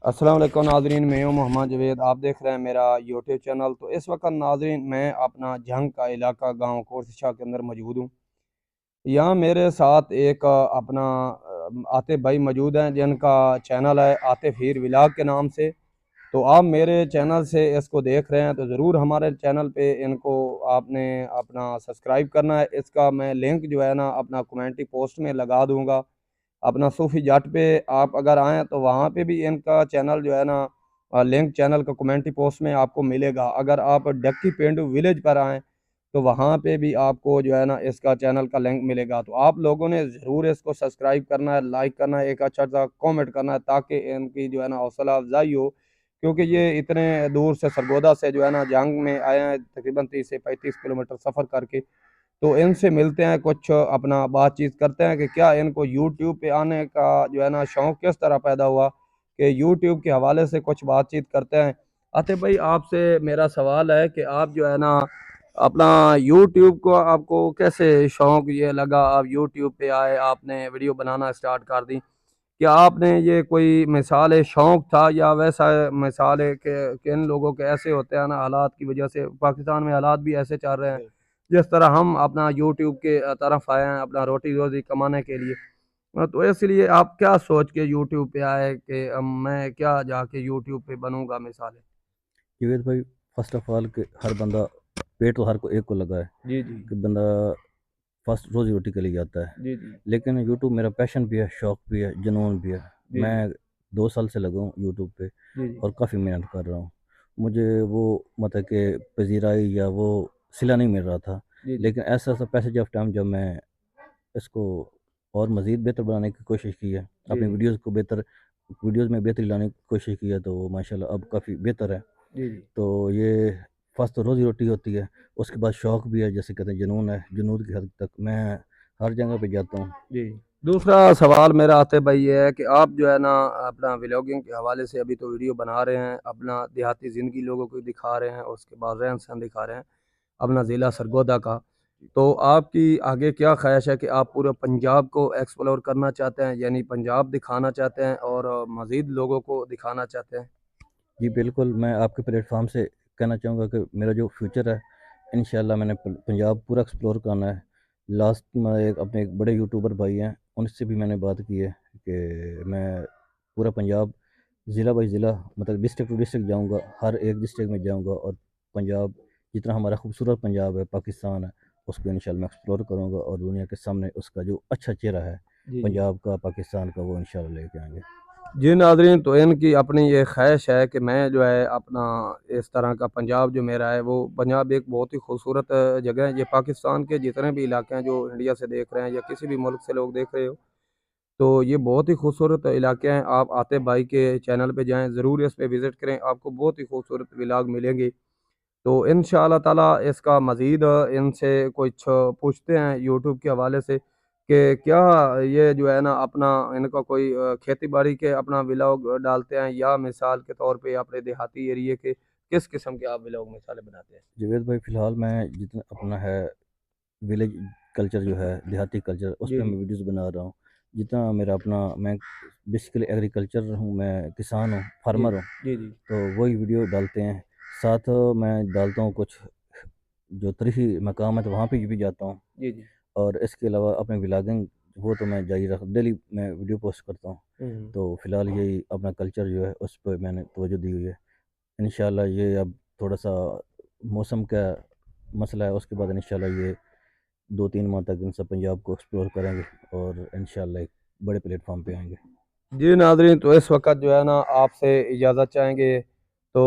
السلام علیکم ناظرین، میں ہوں محمد جوید، آپ دیکھ رہے ہیں میرا یوٹیوب چینل۔ تو اس وقت ناظرین میں اپنا جھنگ کا علاقہ گاؤں کورس شاہ کے اندر موجود ہوں۔ یہاں میرے ساتھ ایک اپنا عاطف بھائی موجود ہیں جن کا چینل ہے عاطف ہیر ولاگ کے نام سے۔ تو آپ میرے چینل سے اس کو دیکھ رہے ہیں تو ضرور ہمارے چینل پہ ان کو آپ نے اپنا سبسکرائب کرنا ہے۔ اس کا میں لنک جو ہے نا اپنا کمیونٹی پوسٹ میں لگا دوں گا۔ اپنا صوفی جٹ پہ آپ اگر آئیں تو وہاں پہ بھی ان کا چینل جو ہے نا لنک چینل کا کمیونٹی پوسٹ میں آپ کو ملے گا۔ اگر آپ ڈکی پینڈو ولیج پر آئیں تو وہاں پہ بھی آپ کو جو ہے نا اس کا چینل کا لنک ملے گا۔ تو آپ لوگوں نے ضرور اس کو سبسکرائب کرنا ہے، لائک کرنا ہے، ایک اچھا سا کومنٹ کرنا ہے تاکہ ان کی جو ہے نا حوصلہ افزائی ہو، کیونکہ یہ اتنے دور سے سرگودا سے جو ہے نا جنگ میں آئے ہیں، تقریباً 30 سے 35 کلومیٹر سفر کر کے۔ تو ان سے ملتے ہیں، کچھ اپنا بات چیت کرتے ہیں کہ کیا ان کو یوٹیوب پہ آنے کا جو ہے نا شوق کس طرح پیدا ہوا، کہ یوٹیوب کے حوالے سے کچھ بات چیت کرتے ہیں۔ عاطف بھائی، آپ سے میرا سوال ہے کہ آپ جو ہے نا اپنا یوٹیوب کو آپ کو کیسے شوق یہ لگا، آپ یوٹیوب پہ آئے، آپ نے ویڈیو بنانا اسٹارٹ کر دی؟ کیا آپ نے یہ کوئی مثال ہے شوق تھا، یا ویسا مثال ہے کہ ان لوگوں کے ایسے ہوتے ہیں نا حالات کی وجہ سے، پاکستان میں حالات بھی ایسے چل رہے ہیں جس طرح ہم اپنا یوٹیوب کے طرف آئے ہیں اپنا روٹی روزی کمانے کے لیے؟ تو اس لیے آپ کیا سوچ کے یوٹیوب پہ آئے کہ میں کیا جا کے یوٹیوب پہ بنوں گا مثالیں؟ جوید بھائی، فرسٹ آف آل کہ ہر بندہ پیٹ تو ہر کو ایک کو لگا ہے جی جی کہ بندہ فرسٹ روزی روٹی کے لیے جاتا ہے، جی جی لیکن یوٹیوب میرا پیشن بھی ہے، شوق بھی ہے، جنون بھی ہے۔ جی میں جی 2 سال سے لگا ہوں یوٹیوب پہ جی جی اور کافی محنت کر رہا ہوں۔ مجھے وہ مطلب کہ پذیرائی یا وہ صلہ نہیں مل رہا تھا، جی جی لیکن ایسا ایسا پیسج آف ٹائم جب میں اس کو اور مزید بہتر بنانے کی کوشش کی ہے، جی اپنی جی ویڈیوز میں بہتری لانے کی کوشش کی ہے، تو وہ ماشاءاللہ اب کافی بہتر ہے۔ جی جی تو یہ فرسٹ تو روزی روٹی ہوتی ہے، اس کے بعد شوق بھی ہے، جیسے کہتے ہیں جنون ہے، جنون کی حد تک میں ہر جگہ پہ جاتا ہوں۔ جی دوسرا سوال میرا آتے بھائی یہ ہے کہ آپ جو ہے نا اپنا ولاگنگ کے حوالے سے ابھی تو ویڈیو بنا رہے ہیں، اپنا دیہاتی زندگی لوگوں کو دکھا رہے ہیں، اس کے بعد رہن سہن دکھا رہے ہیں اپنا ضلع سرگودا کا۔ تو آپ کی آگے کیا خواہش ہے کہ آپ پورے پنجاب کو ایکسپلور کرنا چاہتے ہیں، یعنی پنجاب دکھانا چاہتے ہیں اور مزید لوگوں کو دکھانا چاہتے ہیں؟ جی بالکل، میں آپ کے پلیٹ فارم سے کہنا چاہوں گا کہ میرا جو فیوچر ہے، انشاءاللہ میں نے پنجاب پورا ایکسپلور کرنا ہے۔ لاسٹ میں اپنے ایک بڑے یوٹیوبر بھائی ہیں، ان سے بھی میں نے بات کی ہے کہ میں پورا پنجاب ضلع بائی ضلع مطلب ڈسٹرکٹ ٹو ڈسٹرکٹ جاؤں گا، ہر ایک ڈسٹرکٹ میں جاؤں گا، اور پنجاب جتنا ہمارا خوبصورت پنجاب ہے، پاکستان ہے، اس کو انشاءاللہ میں ایکسپلور کروں گا، اور دنیا کے سامنے اس کا جو اچھا چہرہ ہے جی جی پنجاب کا، پاکستان کا، وہ انشاءاللہ لے کے آئیں گے۔ جی ناظرین، تو ان کی اپنی یہ خواہش ہے کہ میں جو ہے اپنا اس طرح کا پنجاب جو میرا ہے، وہ پنجاب ایک بہت ہی خوبصورت جگہ ہے۔ یہ پاکستان کے جتنے بھی علاقے ہیں جو انڈیا سے دیکھ رہے ہیں یا کسی بھی ملک سے لوگ دیکھ رہے ہو، تو یہ بہت ہی خوبصورت علاقے ہیں۔ آپ عاطف بھائی کے چینل پہ جائیں، ضرور اس پہ وزٹ کریں، آپ کو بہت ہی خوبصورت ولاگ ملیں گے۔ تو انشاءاللہ تعالیٰ اس کا مزید ان سے کچھ پوچھتے ہیں یوٹیوب کے حوالے سے کہ کیا یہ جو ہے نا اپنا ان کا کوئی کھیتی باڑی کے اپنا ولاگ ڈالتے ہیں، یا مثال کے طور پہ اپنے دیہاتی ایریے کے کس قسم کے آپ ولاگ مثالیں بناتے ہیں؟ جوید بھائی، فی الحال میں جتنا اپنا ہے ولیج کلچر جو ہے، دیہاتی کلچر، اس جی پہ جی میں ویڈیوز بنا رہا ہوں۔ جتنا میرا اپنا، میں بیسیکلی ایگریکلچر ہوں، میں کسان ہوں، جی فارمر ہوں، جی جی تو وہی ویڈیو ڈالتے ہیں۔ ساتھ میں ڈالتا ہوں کچھ جو تاریخی مقام ہے تو وہاں پہ بھی جاتا ہوں، جی جی اور اس کے علاوہ اپنے ولاگنگ وہ تو میں جاری رکھ ڈیلی میں ویڈیو پوسٹ کرتا ہوں۔ ہوں تو فی الحال یہی اپنا کلچر جو ہے اس پہ میں نے توجہ دی ہوئی ہے۔ انشاءاللہ یہ اب تھوڑا سا موسم کا مسئلہ ہے، اس کے بعد انشاءاللہ یہ 2-3 ماہ تک ان سب پنجاب کو ایکسپلور کریں گے، اور انشاءاللہ ایک بڑے پلیٹ فارم پہ آئیں گے۔ جی ناظرین، تو اس وقت جو ہے نا آپ سے اجازت چاہیں گے۔ تو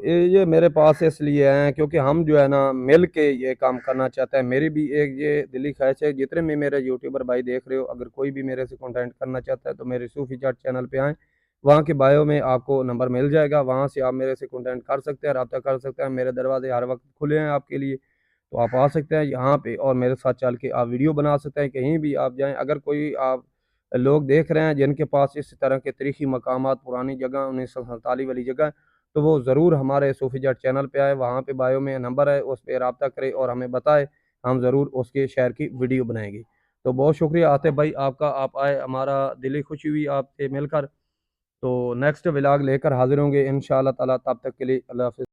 یہ میرے پاس اس لیے ہیں کیونکہ ہم جو ہے نا مل کے یہ کام کرنا چاہتے ہیں۔ میری بھی ایک یہ دلی خواہش ہے، جتنے بھی میرے یوٹیوبر بھائی دیکھ رہے ہو، اگر کوئی بھی میرے سے کانٹیکٹ کرنا چاہتا ہے تو میرے صوفی چیٹ چینل پہ آئیں، وہاں کے بایو میں آپ کو نمبر مل جائے گا، وہاں سے آپ میرے سے کانٹیکٹ کر سکتے ہیں، رابطہ کر سکتے ہیں۔ میرے دروازے ہر وقت کھلے ہیں آپ کے لیے، تو آپ آ سکتے ہیں یہاں پہ اور میرے ساتھ چل کے آپ ویڈیو بنا سکتے ہیں، کہیں بھی آپ جائیں۔ اگر کوئی آپ لوگ دیکھ رہے ہیں جن کے پاس اس طرح کے تاریخی مقامات، پرانی جگہ، 1947 والی جگہ، تو وہ ضرور ہمارے صوفی جٹ چینل پہ آئے، وہاں پہ بایو میں نمبر ہے، اس پہ رابطہ کرے اور ہمیں بتائے، ہم ضرور اس کے شہر کی ویڈیو بنائیں گے۔ تو بہت شکریہ عاطف بھائی آپ کا، آپ آئے، ہمارا دلی خوشی ہوئی آپ سے مل کر۔ تو نیکسٹ ولاگ لے کر حاضر ہوں گے انشاءاللہ تعالیٰ، تب تک کے لیے اللہ حافظ۔